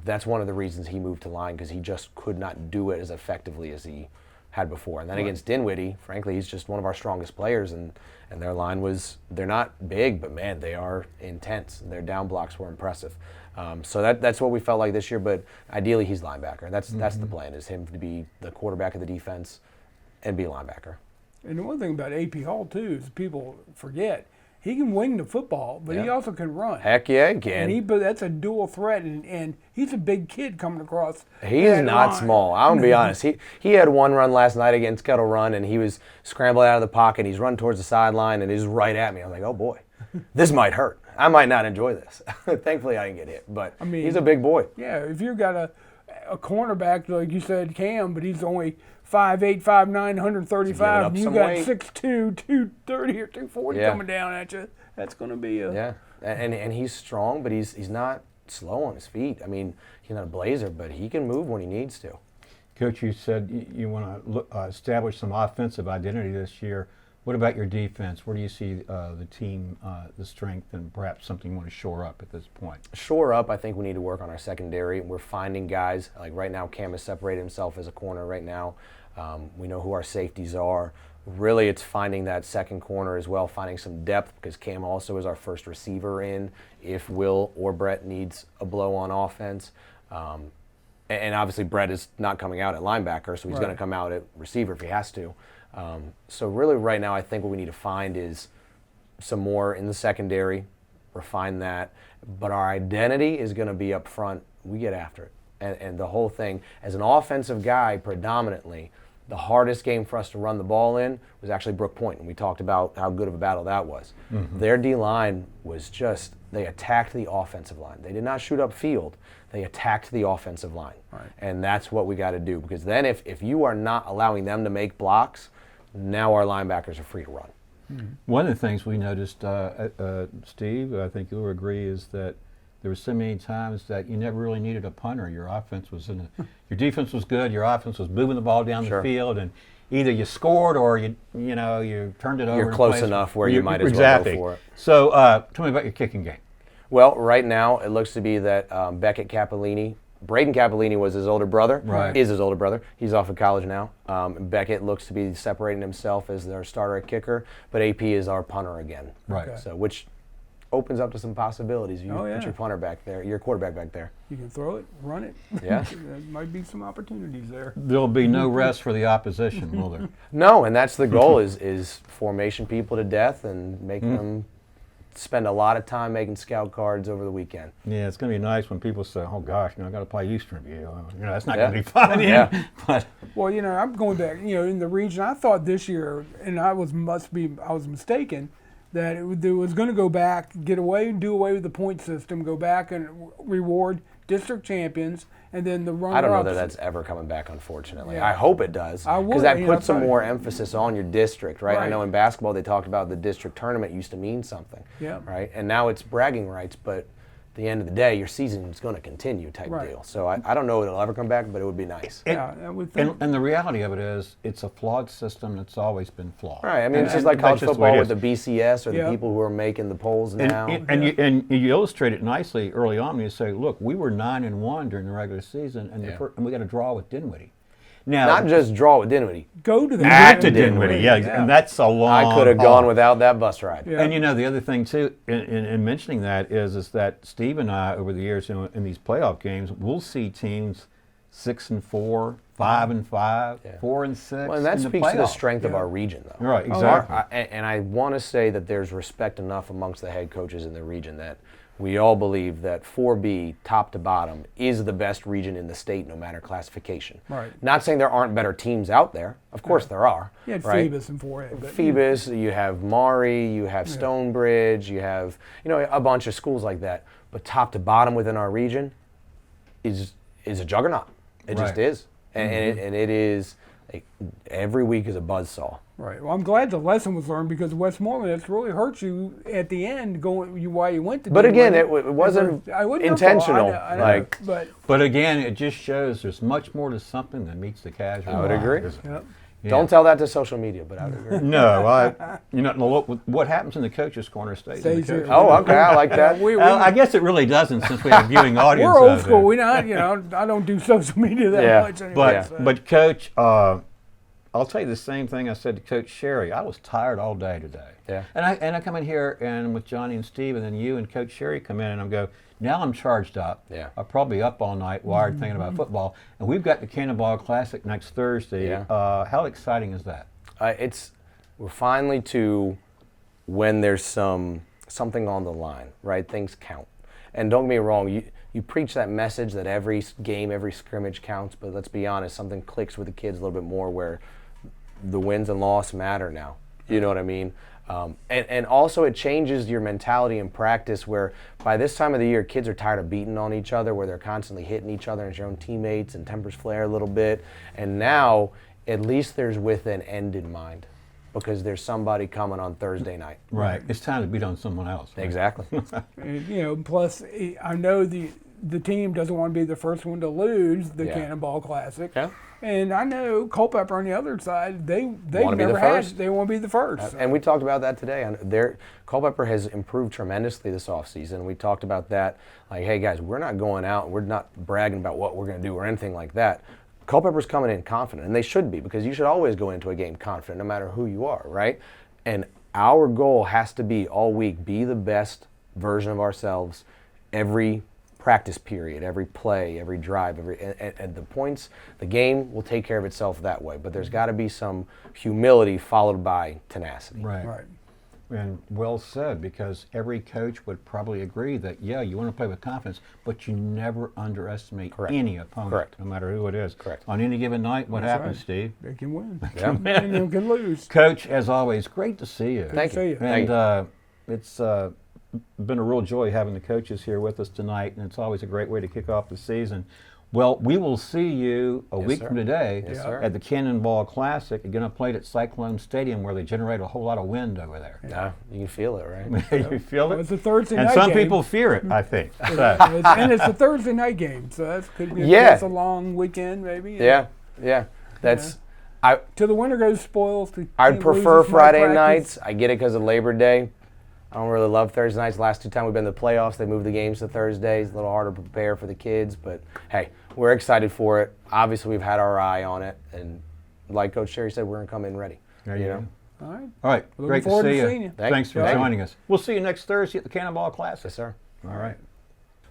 that's one of the reasons he moved to line, because he just could not do it as effectively as he had before. And then against Dinwiddie, frankly, he's just one of our strongest players, and their line they're not big, but man, they are intense. Their down blocks were impressive. So that's what we felt like this year, but ideally he's linebacker. That's the plan, is him to be the quarterback of the defense and be a linebacker. And the one thing about AP Hall, too, is people forget, he can wing the football, but he also can run. Heck yeah, he can. But that's a dual threat, and he's a big kid coming across. He's that not line. small. I'm going to be honest. He had one run last night against Kettle Run, and he was scrambling out of the pocket. He's running towards the sideline, and he's right at me. I'm like, oh, boy, this might hurt. I might not enjoy this. Thankfully, I didn't get hit, but he's a big boy. Yeah, if you've got a cornerback, like you said, Cam, but he's only 5'8", 5'9", 135, and you some got weight. 6'2", 230 or 240 Yeah. coming down at you, that's going to be a... Yeah, and he's strong, but he's not slow on his feet. I mean, he's not a blazer, but he can move when he needs to. Coach, you said you want to establish some offensive identity this year. What about your defense? Where do you see the team, the strength, and perhaps something you want to shore up at this point? Shore up, I think we need to work on our secondary. We're finding guys, like right now Cam has separated himself as a corner right now. We know who our safeties are. Really, it's finding that second corner as well, finding some depth, because Cam also is our first receiver in if Will or Brett needs a blow on offense. And obviously Brett is not coming out at linebacker, so he's going to come out at receiver if he has to. So really right now I think what we need to find is some more in the secondary, refine that. But our identity is going to be up front. We get after it. And the whole thing, as an offensive guy predominantly, the hardest game for us to run the ball in was actually Brook Point, and we talked about how good of a battle that was. Their D-line was just, they attacked the offensive line. They did not shoot up field. They attacked the offensive line. And that's what we got to do, because then if you are not allowing them to make blocks, now our linebackers are free to run. One of the things we noticed, Steve, I think you'll agree, is that there were so many times that you never really needed a punter. Your offense was your defense was good. Your offense was moving the ball down the field, and either you scored or you turned it over. You're close enough where you might as well go for it. So tell me about your kicking game. Well, right now it looks to be that Beckett Capolini, Braden Capolini was his older brother, is his older brother. He's off of college now. Beckett looks to be separating himself as their starter at kicker, but AP is our punter again. Right. So which opens up to some possibilities. You put your punter back there, your quarterback back there. You can throw it, run it. Yeah. There might be some opportunities there. There'll be no rest for the opposition, will there? No, and that's the goal is formation people to death and make them spend a lot of time making scout cards over the weekend. Yeah, it's going to be nice when people say, "Oh gosh, I got to play Eastern View." That's not going to be fun. But well, I'm going back. In the region, I thought this year, and I was mistaken. that it was going to go back, do away with the point system, go back and reward district champions, and then the runner-ups. I don't know that that's ever coming back, unfortunately. Yeah. I hope it does, I would, because that you know, puts some I- more emphasis on your district, right? I Right. know in basketball they talked about the district tournament used to mean something, Yeah. right? And now it's bragging rights, but at the end of the day, your season is going to continue type Right. deal. So I don't know if it'll ever come back, but it would be nice. Yeah, I would think. And the reality of it is, it's a flawed system that's always been flawed. Right. I mean, it's just And like college that's just the way football it with the is. BCS or Yeah. the people who are making the polls And, now. and you illustrate it nicely early on when you say, look, we were 9-1 during the regular season, and, Yeah. and we got a draw with Dinwiddie. Now, Not just draw with Dinwiddie. Go to the at game. to Dinwiddie, yeah, and that's a long I could have gone haul. without that bus ride. Yeah. And you know, the other thing too, in mentioning that is that Steve and I, over the years, in these playoff games, we'll see teams 6-4, 5-5, Yeah. 4-6. Well, and that in the speaks to the playoff. strength of Yeah. our region, though. Right, exactly. And I want to say that there's respect enough amongst the head coaches in the region that we all believe that 4B, top to bottom, is the best region in the state, no matter classification. Right. Not saying there aren't better teams out there. Of course there are. You had right? Phoebus and 4A. But Phoebus, you have Maury, you have Stonebridge, you have a bunch of schools like that. But top to bottom within our region is a juggernaut. It just Right. is, and it is. Like, every week is a buzzsaw. Right. Well, I'm glad the lesson was learned, because Westmoreland, it's really hurt you at the end why you went to. But again, Dinwiddie. it wasn't I wouldn't intentional. I know, Like, but again, it just shows there's much more to something than meets the casual. I would eye, agree. isn't it? yep. Yeah. Don't tell that to social media, but I would agree. No, what happens in the coaches' corner stays in Stays the here. coaches' Oh, okay, I like that. I guess it really doesn't, since we have a viewing audience. We're old out school. there. We not, I don't do social media that Yeah. much anymore. But so. but Coach, I'll tell you the same thing I said to Coach Sherry. I was tired all day today. Yeah. And I come in here and with Johnny and Steve, and then you and Coach Sherry come in, and I go, now I'm charged up. Yeah. I'm probably up all night, wired, thinking about football. And we've got the Cannonball Classic next Thursday. Yeah. How exciting is that? We're finally to when there's something on the line, right? Things count. And don't get me wrong, you preach that message that every game, every scrimmage counts, but let's be honest, something clicks with the kids a little bit more where the wins and loss matter now. You know what I mean? And also it changes your mentality in practice, where by this time of the year, kids are tired of beating on each other, where they're constantly hitting each other and your own teammates, and tempers flare a little bit. And now, at least there's with an end in mind, because there's somebody coming on Thursday night. Right. It's time to beat on someone else. Right? Exactly. And, plus, I know the team doesn't want to be the first one to lose the Yeah. Cannonball Classic. Yeah. And I know Culpeper on the other side, they Wanna be the never had. first. They want to be the first. And we talked about that today. Culpeper has improved tremendously this offseason. We talked about that. Like, hey guys, we're not going out. We're not bragging about what we're going to do or anything like that. Culpeper's coming in confident, and they should be, because you should always go into a game confident, no matter who you are, right? And our goal has to be all week, be the best version of ourselves every practice period, every play, every drive, and the points, the game will take care of itself that way. But there's got to be some humility followed by tenacity. Right. Right. And well said, because every coach would probably agree that, yeah, you want to play with confidence, but you never underestimate Correct. any opponent, Correct. no matter who it is. Correct. On any given night, what That's happens, right. Steve? They can win. Yeah. And they can lose. Coach, as always, great to see you. Thank see you. you. Thank And you. it's been a real joy having the coaches here with us tonight, and it's always a great way to kick off the season. Well, we will see you a week sir. from today Yes, sir. at the Cannonball Classic. You're going to play it at Cyclone Stadium, where they generate a whole lot of wind over there. Yeah, you can feel it, right? You feel Well, it? it's a Thursday And night some game. people fear it, I think. So, And it's a Thursday night game, so that could be Yeah. a long weekend, maybe. Yeah, yeah. That's. Till the winter goes spoils. I'd prefer Friday nights. I get it because of Labor Day. I don't really love Thursday nights. Last two times we've been to the playoffs, they moved the games to Thursdays. A little harder to prepare for the kids, but hey, we're excited for it. Obviously, we've had our eye on it, and like Coach Sherry said, we're going to come in ready. there you go. All right. All right, Looking great to forward to see you. seeing you. Thanks for Thank you. joining us. We'll see you next Thursday at the Cannonball Classic. Yes, sir. All right.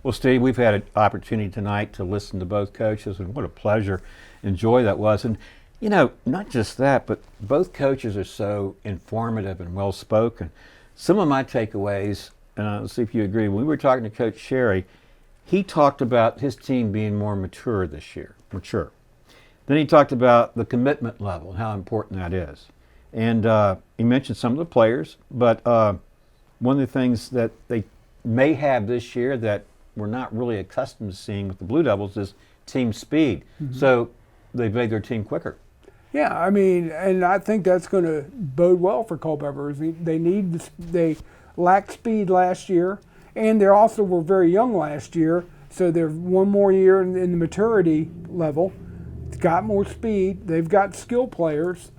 Well, Steve, we've had an opportunity tonight to listen to both coaches, and what a pleasure and joy that was. And, you know, not just that, but both coaches are so informative and well-spoken. Some of my takeaways, let's see if you agree, when we were talking to Coach Sherry, he talked about his team being more mature this year, mature. Then he talked about the commitment level and how important that is. And he mentioned some of the players, but one of the things that they may have this year that we're not really accustomed to seeing with the Blue Devils is team speed. So they've made their team quicker. Yeah, I mean, and I think that's going to bode well for Culpeper. They lacked speed last year, and they also were very young last year. So they're one more year in the maturity level. It's got more speed. They've got skill players.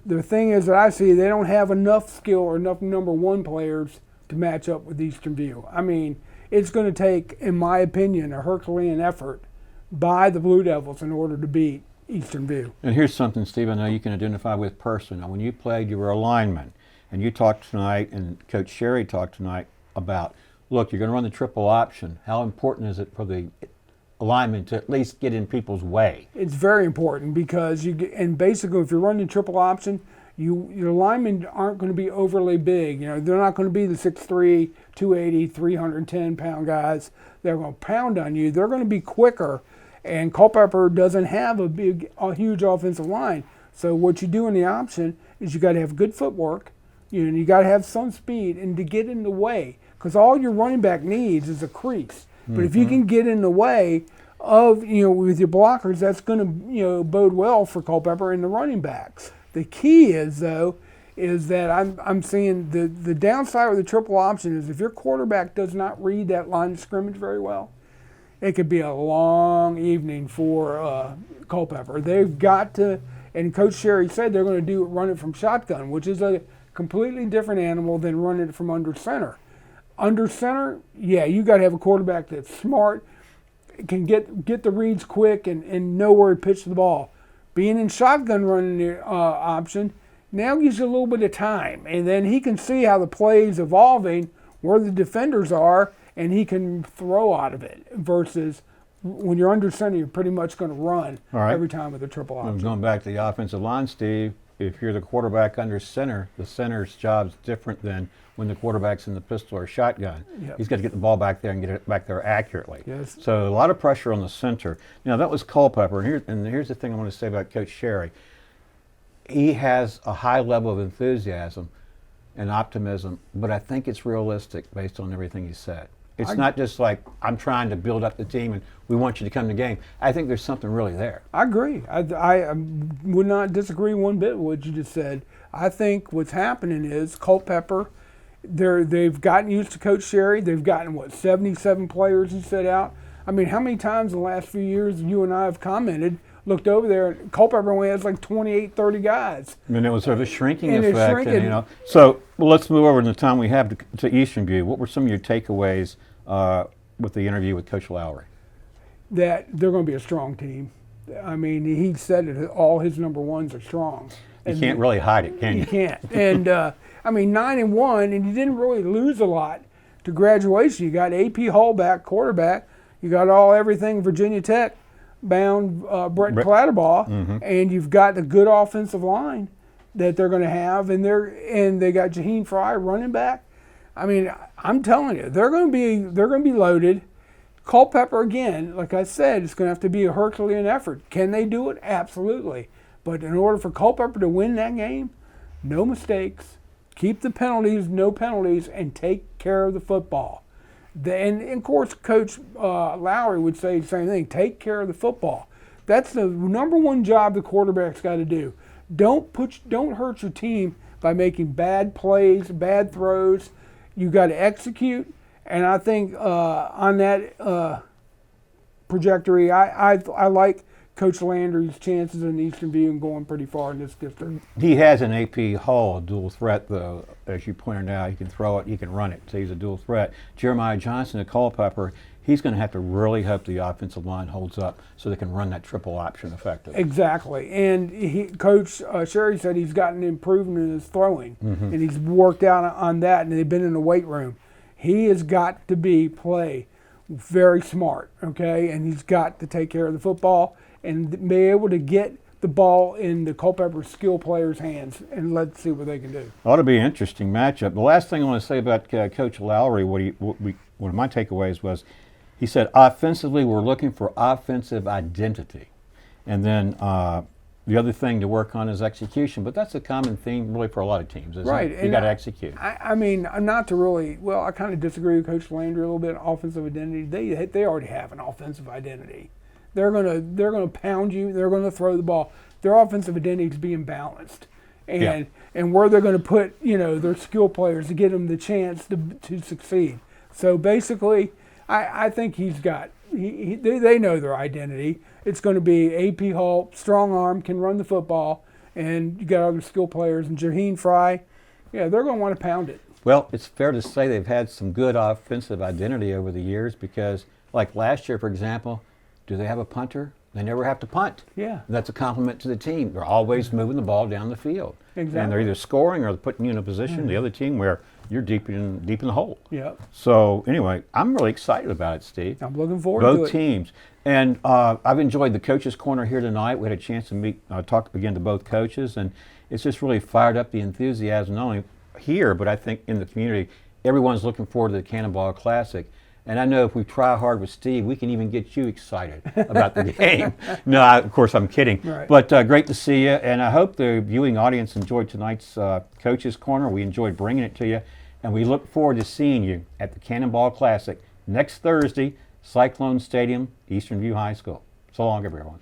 The thing is that I see they don't have enough skill or enough number one players to match up with Eastern View. I mean, it's going to take, in my opinion, a Herculean effort by the Blue Devils in order to beat Eastern View. And here's something, Steve, I know you can identify with personally. Now, when you played, you were a lineman, and you talked tonight, and Coach Sherry talked tonight about, look, you're going to run the triple option. How important is it for the lineman to at least get in people's way? It's very important because basically if you're running triple option, your linemen aren't going to be overly big. You know, they're not going to be the 6'3", 280, 310-pound guys. They're going to pound on you. They're going to be quicker. And Culpeper doesn't have a huge offensive line. So what you do in the option is you got to have good footwork, you got to have some speed, and to get in the way, because all your running back needs is a crease. But if you can get in the way of with your blockers, that's going to bode well for Culpeper and the running backs. The key is that I'm seeing the downside of the triple option is if your quarterback does not read that line of scrimmage very well, it could be a long evening for Culpeper. They've got to, and Coach Sherry said they're going to run it from shotgun, which is a completely different animal than running it from under center. Under center, yeah, you got to have a quarterback that's smart, can get the reads quick and know where to pitch the ball. Being in shotgun running the option now gives you a little bit of time, and then he can see how the play's evolving, where the defenders are, and he can throw out of it, versus when you're under center, you're pretty much going to run every time with a triple option. Going back to the offensive line, Steve, if you're the quarterback under center, the center's job's different than when the quarterback's in the pistol or shotgun. Yep. He's got to get the ball back there and get it back there accurately. Yes. So a lot of pressure on the center. Now, that was Culpeper, and here's the thing I want to say about Coach Sherry. He has a high level of enthusiasm and optimism, but I think it's realistic based on everything he said. It's not just like, I'm trying to build up the team and we want you to come to the game. I think there's something really there. I agree. I would not disagree one bit with what you just said. I think what's happening is Culpeper, they've gotten used to Coach Sherry. They've gotten, 77 players he set out. I mean, how many times in the last few years you and I have commented, looked over there, Culpeper only has like 28, 30 guys. And it was sort of a shrinking And it's effect. shrinking. And, so let's move over to the time we have to Eastern View. What were some of your takeaways with the interview with Coach Lowry? That they're going to be a strong team. I mean, he said it, all his number ones are strong. You can't really hide it, can you? You can't. And, 9-1, and you didn't really lose a lot to graduation. You got AP Hall back, quarterback. You got everything Virginia Tech bound Brett Clatterbaugh, and you've got a good offensive line that they're going to have, and they got Jaheim Fry running back. I mean, I'm telling you, they're going to be loaded. Culpeper, again, like I said, it's going to have to be a Herculean effort. Can they do it? Absolutely. But in order for Culpeper to win that game, no mistakes, keep the penalties, no penalties, and take care of the football. And of course, Coach Lowry would say the same thing: take care of the football. That's the number one job the quarterback's got to do. Don't hurt your team by making bad plays, bad throws. You got to execute. And I think on that trajectory, I like Coach Landry's chances in Eastern View and going pretty far in this district. He has an AP Hall, a dual threat, though. As you pointed out, he can throw it, he can run it, so he's a dual threat. Jeremiah Johnson at Culpeper, he's going to have to really hope the offensive line holds up so they can run that triple option effectively. Exactly. And Coach Sherry said he's gotten improvement in his throwing, and he's worked out on that, and they've been in the weight room. He has got to play very smart, okay? And he's got to take care of the football and be able to get the ball in the Culpeper skill players' hands, and let's see what they can do. Ought to be an interesting matchup. The last thing I want to say about Coach Lowry, one of my takeaways was, he said, offensively, we're looking for offensive identity. And then The other thing to work on is execution, but that's a common theme really for a lot of teams, isn't Right, it? You and got to execute. I mean, not to really. Well, I kind of disagree with Coach Landry a little bit. Offensive identity. They already have an offensive identity. They're gonna pound you. They're gonna throw the ball. Their offensive identity is being balanced, and where they're gonna put their skill players to get them the chance to succeed. So basically, I think he's got. They know their identity. It's going to be AP Hall, strong arm, can run the football, and you got other skill players. And Jaheen Fry, they're going to want to pound it. Well, it's fair to say they've had some good offensive identity over the years because, like last year, for example, do they have a punter? They never have to punt. Yeah. That's a compliment to the team. They're always moving the ball down the field. Exactly. And they're either scoring or they're putting you in a position, the other team, where you're deep in the hole. Yep. So anyway, I'm really excited about it, Steve. I'm looking forward to it. Both teams. And I've enjoyed the Coaches Corner here tonight. We had a chance to talk again to both coaches, and it's just really fired up the enthusiasm, not only here, but I think in the community. Everyone's looking forward to the Cannonball Classic. And I know if we try hard with Steve, we can even get you excited about the game. No, of course, I'm kidding. Right. But great to see you. And I hope the viewing audience enjoyed tonight's Coaches Corner. We enjoyed bringing it to you. And we look forward to seeing you at the Cannonball Classic next Thursday, Cyclone Stadium, Eastern View High School. So long, everyone.